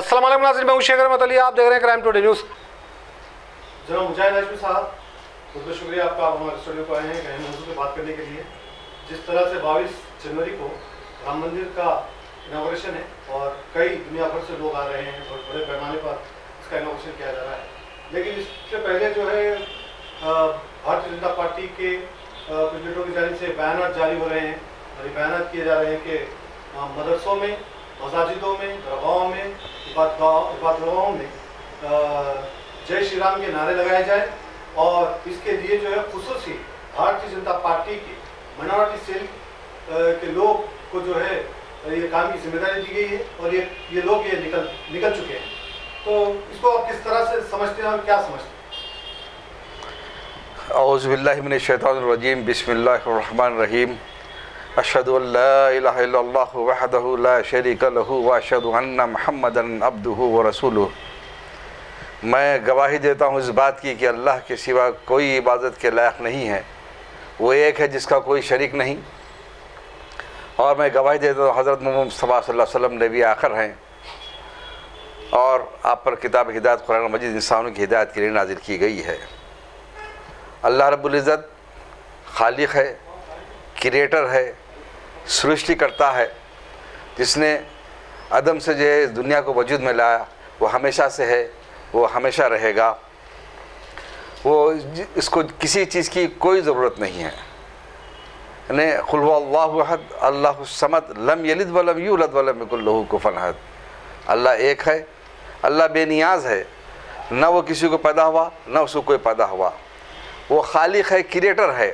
السلام علیکم ناظرین، میں ہوں شیخ احمد علی، آپ دیکھ رہے ہیں کرائم ٹوڈے نیوز۔ جناب مجاہد ہاشمی صاحب، بہت بہت شکریہ آپ کا، آپ ہمارے اسٹوڈیو کو آئے ہیں ایک اہم موضوع پہ بات کرنے کے لیے۔ جس طرح سے 22 جنوری کو رام مندر کا انوگریشن ہے اور کئی دنیا بھر سے لوگ آ رہے ہیں اور بڑے پیمانے پر اس کا انوگریشن کیا جا رہا ہے، لیکن اس سے پہلے جو ہے بھارتیہ جنتا پارٹی کے کچھ لیڈروں کی جانب سے بیانات جاری ہو رہے ہیں اور یہ بیانات کیے جا رہے ہیں کہ مدرسوں میں، مساجدوں میں، درگاہوں میں، عبادتگاہوں میں جے شری رام کے نعرے لگائے جائیں، اور اس کے لیے جو ہے خصوصی بھارتیہ جنتا پارٹی کی مائنورٹی سیل کے لوگ کو جو ہے یہ کام کی ذمہ داری دی گئی ہے اور یہ لوگ یہ نکل چکے ہیں۔ تو اس کو آپ کس طرح سے سمجھتے ہیں اور کیا سمجھتے ہیں؟ اعوذ باللہ من الشیطان الرجیم، بسم اللہ الرحمن الرحیم۔ اشہد ان لا الہ الا اللہ وحدہ لا شریک لہ واشہد ان محمدا عبدہ ورسولہ۔ میں گواہی دیتا ہوں اس بات کی کہ اللہ کے سوا کوئی عبادت کے لائق نہیں ہے، وہ ایک ہے جس کا کوئی شریک نہیں، اور میں گواہی دیتا ہوں حضرت محمد مصطفیٰ صلی اللہ علیہ وسلم نبی آخر ہیں، اور آپ پر کتاب ہدایت قرآن مجید انسانوں کی ہدایت کے لیے نازل کی گئی ہے۔ اللہ رب العزت خالق ہے، کریٹر ہے، سرشٹی کرتا ہے، جس نے عدم سے جو ہے اس دنیا کو وجود میں لایا، وہ ہمیشہ سے ہے، وہ ہمیشہ رہے گا، وہ اس کو کسی چیز کی کوئی ضرورت نہیں ہے۔ یعنی قل هو اللہ احد اللہ الصمد لم یلد ولم یولد ولم یکن لہ کفوا احد۔ اللہ ایک ہے، اللہ بے نیاز ہے، نہ وہ کسی کو پیدا ہوا نہ اس کو کوئی پیدا ہوا، وہ خالق ہے، کریٹر ہے،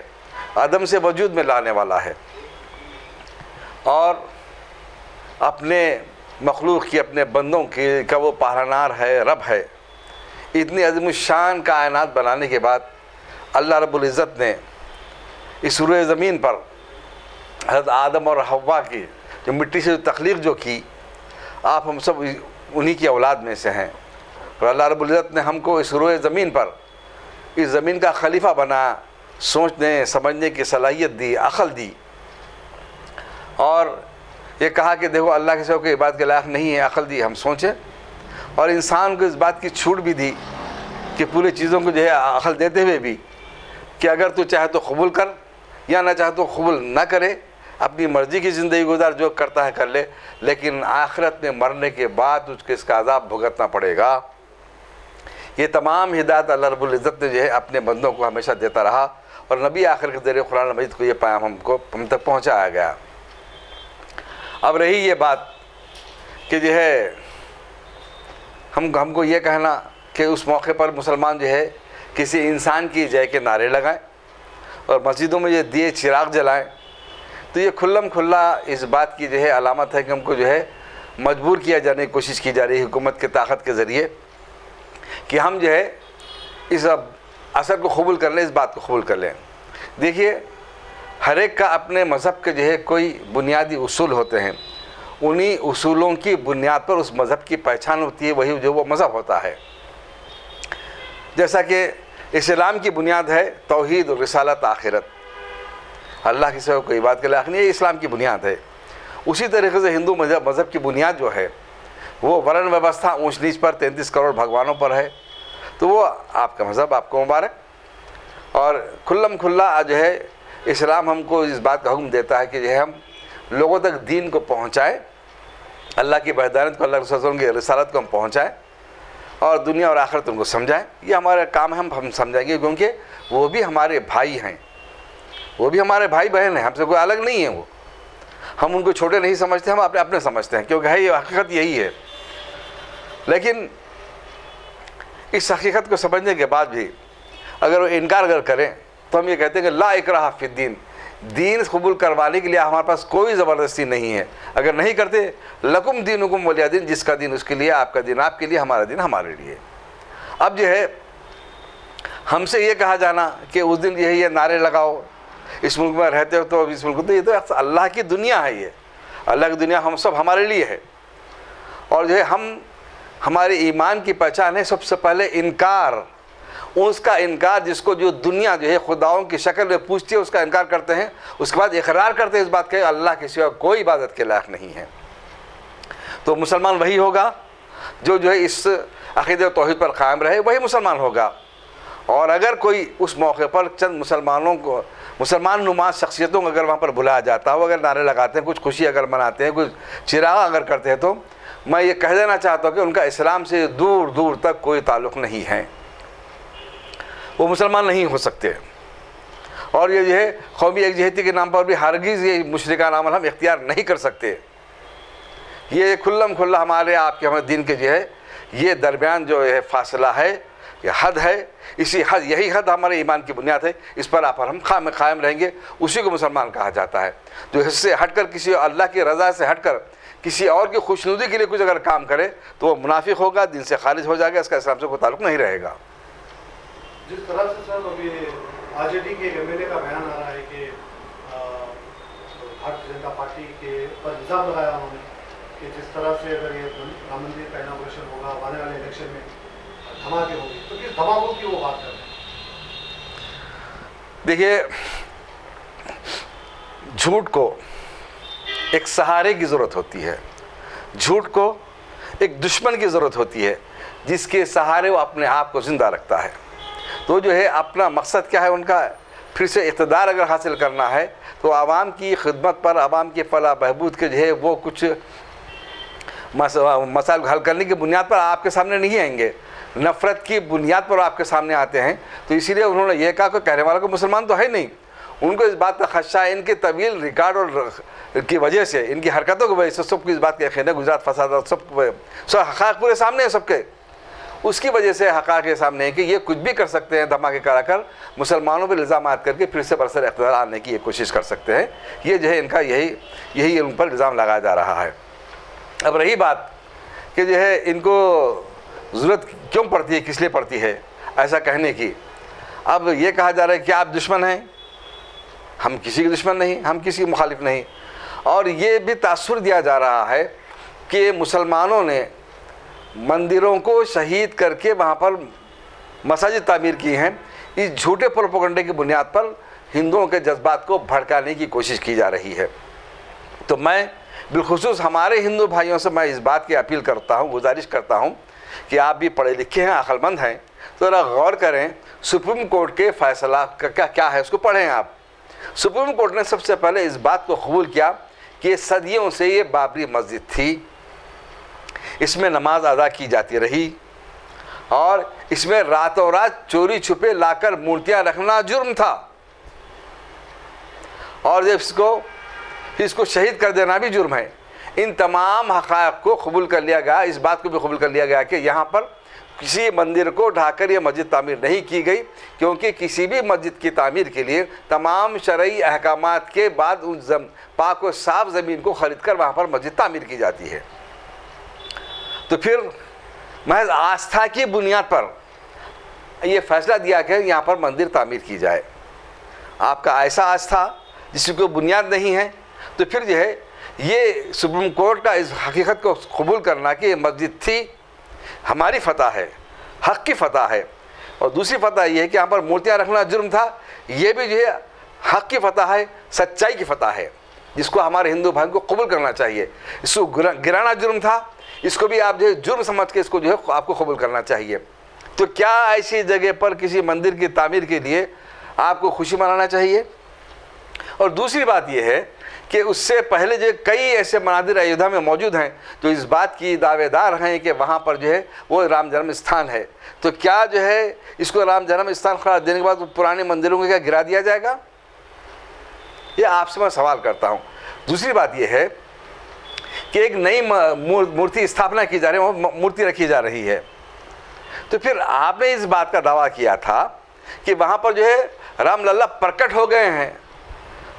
عدم سے وجود میں لانے والا ہے، اور اپنے مخلوق کی، اپنے بندوں کی کا وہ پہرانار ہے، رب ہے۔ اتنی عظیم الشان کائنات بنانے کے بعد اللہ رب العزت نے اس روئے زمین پر حضرت آدم اور حوا کی جو مٹی سے تخلیق جو کی، آپ ہم سب انہی کی اولاد میں سے ہیں، اور اللہ رب العزت نے ہم کو اس روئے زمین پر اس زمین کا خلیفہ بنا، سوچنے سمجھنے کی صلاحیت دی، عقل دی، اور یہ کہا کہ دیکھو اللہ کے سوا کوئی عبادت کے لائق نہیں ہے، عقل دی، ہم سوچیں، اور انسان کو اس بات کی چھوٹ بھی دی کہ پوری چیزوں کو جو ہے عقل دیتے ہوئے بھی کہ اگر تو چاہے تو قبول کر یا نہ چاہے تو قبول نہ کرے، اپنی مرضی کی زندگی گزار، جو کرتا ہے کر لے، لیکن آخرت میں مرنے کے بعد اس کو اس کا عذاب بھگتنا پڑے گا۔ یہ تمام ہدایت اللہ رب العزت نے جو ہے اپنے بندوں کو ہمیشہ دیتا رہا، اور نبی آخر کے ذریعے قرآن مجید کو یہ پیغام ہم تک پہنچایا گیا۔ اب رہی یہ بات کہ جو ہے ہم کو یہ کہنا کہ اس موقع پر مسلمان جو ہے کسی انسان کی جے کے نعرے لگائیں اور مسجدوں میں یہ دیے چراغ جلائیں، تو یہ کھلم کھلا اس بات کی جو ہے علامت ہے کہ ہم کو جو ہے مجبور کیا جانے کی کوشش کی جا رہی ہے حکومت کے طاقت کے ذریعے کہ ہم جو ہے اس اثر کو قبول کر لیں، اس بات کو قبول کر لیں۔ دیکھیے، ہر ایک کا اپنے مذہب کے جو ہے کوئی بنیادی اصول ہوتے ہیں، انہی اصولوں کی بنیاد پر اس مذہب کی پہچان ہوتی ہے، وہی جو وہ مذہب ہوتا ہے۔ جیسا کہ اسلام کی بنیاد ہے توحید و رسالت آخرت، اللہ کی سوا کوئی بات کے لائق نہیں، یہ اسلام کی بنیاد ہے۔ اسی طریقے سے ہندو مذہب کی بنیاد جو ہے وہ ورن ویوستھا، اونچ نیچ پر 33 کروڑ بھگوانوں پر ہے، تو وہ آپ کا مذہب، آپ کو مبارک۔ اور کھلم کھلا جو ہے اسلام ہم کو اس بات کا حکم دیتا ہے کہ جو ہے ہم لوگوں تک دین کو پہنچائیں، اللہ کی وحدانیت کو، اللہ کے رسول کی رسالت کو ہم پہنچائیں، اور دنیا اور آخرت ان کو سمجھائیں۔ یہ ہمارا کام ہے، ہم سمجھائیں گے، کیونکہ وہ بھی ہمارے بھائی ہیں، وہ بھی ہمارے بھائی بہن ہیں، ہم سے کوئی الگ نہیں ہے۔ وہ ہم ان کو چھوٹے نہیں سمجھتے، ہم اپنے سمجھتے ہیں، کیونکہ ہے یہ حقیقت یہی ہے۔ لیکن اس حقیقت کو سمجھنے کے بعد بھی اگر وہ انکار کریں تو ہم یہ کہتے ہیں کہ لا اکراہ فی الدین، دین قبول کروانے کے لیے ہمارے پاس کوئی زبردستی نہیں ہے۔ اگر نہیں کرتے لکم دینکم ولی دین، جس کا دین اس کے لیے، آپ کا دین آپ کے لیے، ہمارا دین ہمارے لیے۔ اب جو ہے ہم سے یہ کہا جانا کہ اس دن یہ نعرے لگاؤ، اس ملک میں رہتے ہو تو اس ملک، تو یہ تو اللہ کی دنیا ہے، یہ اللہ کی دنیا ہم سب ہمارے لیے ہے، اور جو ہے ہمارے ایمان کی پہچان ہے سب سے پہلے انکار، اس کا انکار جس کو جو دنیا جو ہے خداؤں کی شکل میں پوچھتی ہے، اس کا انکار کرتے ہیں، اس کے بعد اقرار کرتے ہیں اس بات کا کہ اللہ کے سوا کوئی عبادت کے لائق نہیں ہے۔ تو مسلمان وہی ہوگا جو ہے اس عقیدہ و توحید پر قائم رہے وہی مسلمان ہوگا. اور اگر کوئی اس موقع پر چند مسلمان نما شخصیتوں کو اگر وہاں پر بلایا جاتا ہو, اگر نعرے لگاتے ہیں, کچھ خوشی اگر مناتے ہیں, کچھ چراغ اگر کرتے ہیں, تو میں یہ کہہ دینا چاہتا ہوں کہ ان کا اسلام سے دور دور تک کوئی تعلق نہیں ہے, وہ مسلمان نہیں ہو سکتے. اور یہ جو ہے قومی یکجہتی کے نام پر بھی ہرگز یہ مشرکانہ عمل ہم اختیار نہیں کر سکتے. یہ کھلم کھلا ہمارے آپ کے ہمارے دین کے جو ہے یہ درمیان جو ہے فاصلہ ہے, یہ حد ہے. یہی حد ہمارے ایمان کی بنیاد ہے, اس پر آپ ہم قائم رہیں گے. اسی کو مسلمان کہا جاتا ہے. جو اس سے ہٹ کر کسی اللہ کی رضا سے ہٹ کر کسی اور کی خوشنودی کے لیے کچھ اگر کام کرے تو وہ منافق ہوگا, دین سے خارج ہو جائے گا, اس کا اسلام سے کوئی تعلق نہیں رہے گا. جس طرح سے سر ابھی RJD کے MLA کا بیان آ رہا ہے کہ بھارتیہ جنتا پارٹی کے پر الزام لگایا انہوں نے کہ جس طرح سے اگر یہ رام مندر کا اناگوریشن ہوگا, آنے والے الیکشن میں دھماکے ہوں گے, تو کس دھماکوں کی وہ بات کر رہے ہیں؟ دیکھیے, جھوٹ کو ایک سہارے کی ضرورت ہوتی ہے, جھوٹ کو ایک دشمن کی ضرورت ہوتی ہے جس کے سہارے وہ اپنے آپ کو زندہ رکھتا ہے. تو جو ہے اپنا مقصد کیا ہے ان کا, پھر سے اقتدار اگر حاصل کرنا ہے تو عوام کی خدمت پر, عوام کی فلاح بہبود کے جو ہے وہ کچھ مسائل حل کرنے کی بنیاد پر آپ کے سامنے نہیں آئیں گے, نفرت کی بنیاد پر آپ کے سامنے آتے ہیں. تو اسی لیے انہوں نے یہ کہا کہ کہنے والا کو مسلمان تو ہے نہیں, ان کو اس بات کا خدشہ ہے, ان کے طویل ریکارڈ اور کی وجہ سے, ان کی حرکتوں کی وجہ سے سب کو اس بات کے یقین ہے, گجرات فساد سب حقائق پورے سامنے ہیں سب کے, اس کی وجہ سے حقائق کے سامنے ہے کہ یہ کچھ بھی کر سکتے ہیں, دھماکے کرا کر مسلمانوں پر الزامات کر کے پھر سے برسر اقتدار آنے کی یہ کوشش کر سکتے ہیں. یہ جو ہے ان کا یہی ان پر الزام لگایا جا رہا ہے. اب رہی بات کہ جو ہے ان کو ضرورت کیوں پڑتی ہے, کس لیے پڑتی ہے ایسا کہنے کی, اب یہ کہا جا رہا ہے کہ آپ دشمن ہیں. ہم کسی کے دشمن نہیں, ہم کسی کے مخالف نہیں. اور یہ بھی تاثر دیا جا رہا ہے کہ مسلمانوں نے مندروں کو شہید کر کے وہاں پر مساجد تعمیر کی ہیں. اس جھوٹے پروپیگنڈے کی بنیاد پر ہندوؤں کے جذبات کو بھڑکانے کی کوشش کی جا رہی ہے. تو میں بالخصوص ہمارے ہندو بھائیوں سے میں اس بات کی اپیل کرتا ہوں, گزارش کرتا ہوں کہ آپ بھی پڑھے لکھے ہیں, عقل مند ہیں, تو ذرا غور کریں سپریم کورٹ کے فیصلہ کیا ہے, اس کو پڑھیں آپ. سپریم کورٹ نے سب سے پہلے اس بات کو قبول کیا کہ صدیوں سے یہ بابری مسجد تھی, اس میں نماز ادا کی جاتی رہی, اور اس میں راتوں رات چوری چھپے لا کر مورتیاں رکھنا جرم تھا, اور جب اس کو شہید کر دینا بھی جرم ہے. ان تمام حقائق کو قبول کر لیا گیا, اس بات کو بھی قبول کر لیا گیا کہ یہاں پر کسی مندر کو ڈھا کر یہ مسجد تعمیر نہیں کی گئی, کیونکہ کسی بھی مسجد کی تعمیر کے لیے تمام شرعی احکامات کے بعد اس پاک و صاف زمین کو خرید کر وہاں پر مسجد تعمیر کی جاتی ہے. تو پھر محض آستھا کی بنیاد پر یہ فیصلہ دیا کہ یہاں پر مندر تعمیر کی جائے. آپ کا ایسا آستھا جس کی کوئی بنیاد نہیں ہے, تو پھر جو ہے یہ سپریم کورٹ کا اس حقیقت کو قبول کرنا کہ یہ مسجد تھی, ہماری فتح ہے, حق کی فتح ہے. اور دوسری فتح یہ ہے کہ یہاں پر مورتیاں رکھنا جرم تھا, یہ بھی جو ہے حق کی فتح ہے, سچائی کی فتح ہے, جس کو ہمارے ہندو بھائی کو قبول کرنا چاہیے. اس کو گرانا جرم تھا, اس کو بھی آپ جو ہے جرم سمجھ کے اس کو جو ہے آپ کو قبول کرنا چاہیے. تو کیا ایسی جگہ پر کسی مندر کی تعمیر کے لیے آپ کو خوشی منانا چاہیے؟ اور دوسری بات یہ ہے کہ اس سے پہلے جو کئی ایسے مناظر ایودھیا میں موجود ہیں جو اس بات کی دعوے دار ہیں کہ وہاں پر جو ہے وہ رام جنم استھان ہے. تو کیا جو ہے اس کو رام جنم استھان قرار دینے کے بعد پرانے مندروں کو کیا گرا دیا جائے گا؟ یہ آپ سے میں سوال کرتا ہوں. دوسری بات یہ ہے کہ ایک نئی مورتی استھاپنا کی جا رہی ہے, مورتی رکھی جا رہی ہے. تو پھر آپ نے اس بات کا دعویٰ کیا تھا کہ وہاں پر جو ہے رام للا پرکٹ ہو گئے ہیں,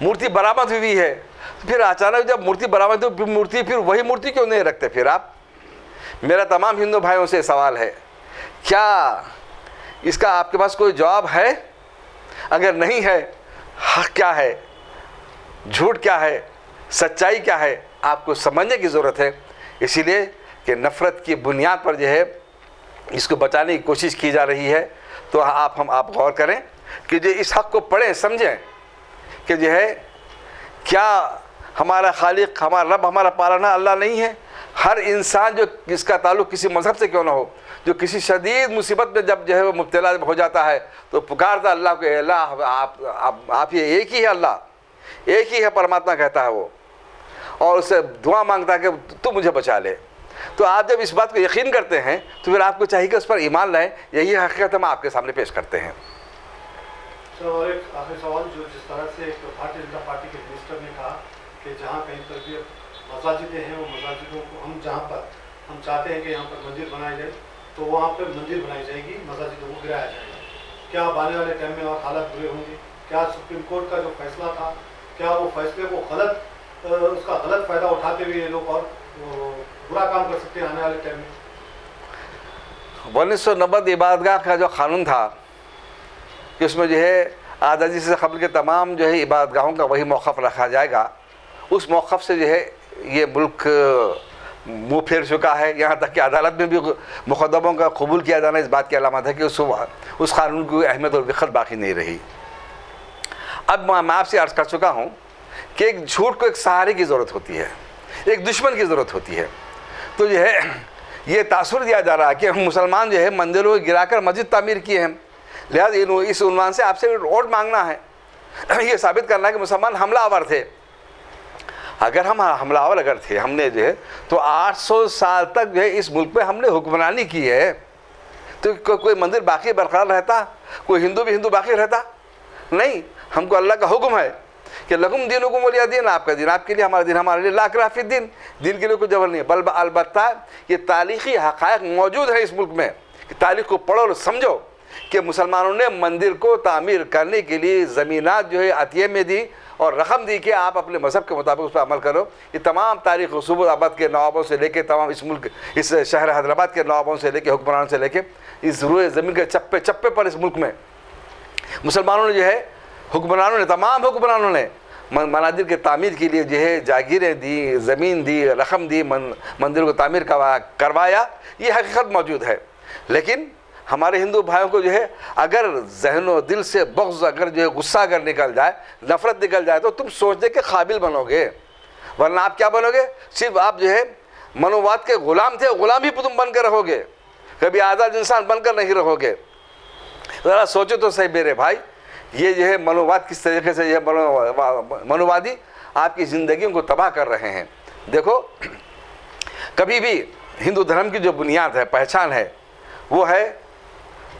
مورتی برآمد ہوئی ہے. پھر اچانک جب مورتی برآمد ہوئی, پھر وہی مورتی کیوں نہیں رکھتے پھر آپ؟ میرا تمام ہندو بھائیوں سے سوال ہے, کیا اس کا آپ کے پاس کوئی جواب ہے؟ اگر نہیں ہے, حق کیا ہے, جھوٹ کیا ہے, سچائی کیا ہے, آپ کو سمجھنے کی ضرورت ہے. اسی لیے کہ نفرت کی بنیاد پر جو ہے اس کو بچانے کی کوشش کی جا رہی ہے. تو آپ غور کریں کہ جو اس حق کو پڑھیں, سمجھیں کہ جو ہے کیا ہمارا خالق, ہمارا رب, ہمارا پالنا اللہ نہیں ہے؟ ہر انسان جو اس کا تعلق کسی مذہب سے کیوں نہ ہو، جو کسی شدید مصیبت میں جب جو ہے وہ مبتلا ہو جاتا ہے تو پکارتا اللہ کو، اے اللہ آپ یہ ایک ہی ہے، اللہ ایک ہی ہے، پرماتما کہتا ہے وہ، اور اس سے دعا مانگتا ہے کہ تو مجھے بچا لے۔ تو آپ جب اس بات کو یقین کرتے ہیں تو پھر آپ کو چاہیے کہ اس پر ایمان لائیں۔ یہی حقیقت ہم آپ کے سامنے پیش کرتے ہیں۔ اور ایک آخری سوال، جو جس طرح سے ایک بھارتیہ جنتا پارٹی کے منسٹر نے کہا کہ جہاں کہیں پر بھی مساجدیں ہیں، وہ مساجدوں کو ہم جہاں پر ہم چاہتے ہیں کہ یہاں پر مندر بنائی جائے تو وہاں پہ مندر بنائی جائے گی، مساجدوں کو گرایا جائے گا۔ کیا اب آنے والے ٹائم میں اور حالات برے ہوں گے؟ کیا سپریم کورٹ کا جو فیصلہ تھا، کیا وہ فیصلے کو اس کا غلط فائدہ اٹھاتے ہوئے یہ لوگ اور برا کام کر سکتے ہیں آنے والے ٹائم میں؟ 1990 عبادتگاہ کا جو قانون تھا کہ اس میں جو ہے آزادی سے قبل کے تمام جو ہے عبادتگاہوں کا وہی موقف رکھا جائے گا، اس موقف سے جو ہے یہ ملک منہ پھیر چکا ہے۔ یہاں تک کہ عدالت میں بھی مقدموں کا قبول کیا جانا اس بات کی علامت ہے کہ اس قانون کی اہمیت اور وقت باقی نہیں رہی۔ اب میں آپ سے عرض کر چکا ہوں کہ ایک جھوٹ کو ایک سہارے کی ضرورت ہوتی ہے، ایک دشمن کی ضرورت ہوتی ہے۔ تو جو ہے یہ تاثر دیا جا رہا ہے کہ ہم مسلمان جو ہے مندروں کو گرا کر مسجد تعمیر کیے ہیں، لہٰذا اس عنوان سے آپ سے ووٹ مانگنا ہے، یہ ثابت کرنا ہے کہ مسلمان حملہ آور تھے۔ اگر ہم حملہ آور اگر تھے، ہم نے جو ہے تو 800 سال تک جو ہے اس ملک میں ہم نے حکمرانی کی ہے، تو کوئی مندر باقی برقرار رہتا؟ کوئی ہندو بھی ہندو باقی رہتا؟ نہیں، ہم کو اللہ کا حکم ہے کہ لکم دینکم ولی دین، آپ کا دین آپ کے لیے، ہمارا دین ہمارے لیے، لا اکراہ فی الدین، دین کے لیے کوئی جبر نہیں ہے۔ بل البتہ یہ تاریخی حقائق موجود ہیں اس ملک میں، کہ تاریخ کو پڑھو اور سمجھو کہ مسلمانوں نے مندر کو تعمیر کرنے کے لیے زمینات جو ہے عطیے میں دی اور رقم دی کہ آپ اپنے مذہب کے مطابق اس پر عمل کرو۔ یہ تمام تاریخ صوبہ آباد کے نوابوں سے لے کے تمام اس ملک، اس شہر حیدرآباد کے نوابوں سے لے کے حکمرانوں سے لے کے اس روئے زمین کے چپے چپے پر اس ملک میں مسلمانوں نے جو ہے حکمرانوں نے، تمام حکمرانوں نے منادر کے تعمیر کے لیے جو ہے جاگیریں دی، زمین دی، رقم دی، مندر کو تعمیر کروایا۔ یہ حقیقت موجود ہے۔ لیکن ہمارے ہندو بھائیوں کو جو ہے اگر ذہن و دل سے بغض، اگر جو ہے غصہ اگر نکل جائے، نفرت نکل جائے تو تم سوچنے کے قابل بنو گے، ورنہ آپ کیا بنو گے؟ صرف آپ جو ہے منوواد کے غلام تھے، غلام ہی تم بن کر رہو گے، کبھی آزاد انسان بن کر نہیں رہو گے۔ ذرا سوچو تو صحیح میرے بھائی، یہ جو ہے منوواد کس طریقے سے یہ منووادی آپ کی زندگیوں کو تباہ کر رہے ہیں۔ دیکھو، کبھی بھی ہندو دھرم کی جو بنیاد ہے، پہچان ہے، وہ ہے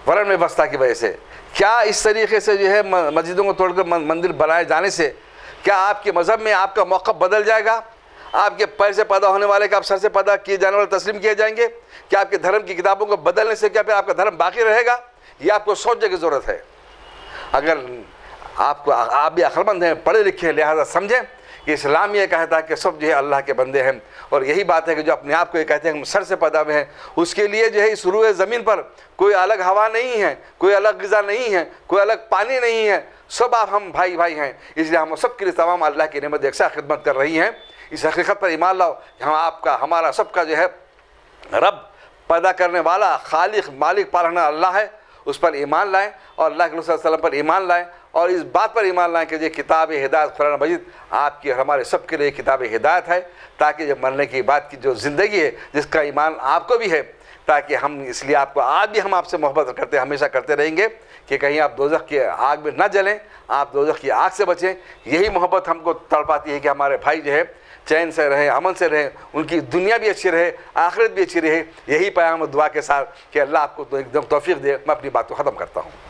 ورن میں بستہ کی وجہ سے۔ کیا اس طریقے سے جو ہے مسجدوں کو توڑ کر مندر بنائے جانے سے کیا آپ کے مذہب میں آپ کا موقف بدل جائے گا؟ آپ کے پیر سے پیدا ہونے والے کا آپ سر سے پیدا کیے جانے والے تسلیم کیے جائیں گے؟ کیا آپ کے دھرم کی کتابوں کو بدلنے سے کیا پھر آپ کا دھرم باقی رہے گا؟ یہ آپ کو سوچنے کی ضرورت ہے۔ اگر آپ بھی عقلمند ہیں، پڑھے لکھے ہیں، لہذا سمجھیں کہ اسلام یہ کہتا ہے کہ سب جو ہے اللہ کے بندے ہیں، اور یہی بات ہے کہ جو اپنے آپ کو یہ کہتے ہیں کہ ہم سر سے پیدا ہوئے ہیں، اس کے لیے جو ہے اس روئے زمین پر کوئی الگ ہوا نہیں ہے، کوئی الگ غذا نہیں ہے، کوئی الگ پانی نہیں ہے، سب آپ ہم بھائی بھائی ہیں۔ اس لیے ہم سب کے لیے تمام اللہ کی نعمت یکساں خدمت کر رہی ہیں۔ اس حقیقت پر ایمان لاؤ، ہم آپ کا، ہمارا سب کا جو ہے رب، پیدا کرنے والا، خالق، مالک، پالنا اللہ ہے، اس پر ایمان لائیں اور اللہ کے رسول صلی اللہ علیہ وسلم پر ایمان لائیں، اور اس بات پر ایمان لائیں کہ یہ کتاب ہدایت قرآن مجید آپ کی اور ہمارے سب کے لیے کتاب ہدایت ہے، تاکہ جب مرنے کی بعد کی جو زندگی ہے جس کا ایمان آپ کو بھی ہے، تاکہ ہم، اس لیے آپ کو آج بھی ہم آپ سے محبت کرتے، ہمیشہ کرتے رہیں گے کہ کہیں آپ دوزخ کی آگ میں نہ جلیں، آپ دوزخ کی آگ سے بچیں۔ یہی محبت ہم کو تڑپاتی ہے کہ ہمارے بھائی جو ہے چین سے رہیں، امن سے رہیں، ان کی دنیا بھی اچھی رہے، آخرت بھی اچھی رہے۔ یہی پیغام و دعا کے ساتھ کہ اللہ آپ کو ایک دم توفیق دے، میں اپنی بات کو ختم کرتا ہوں۔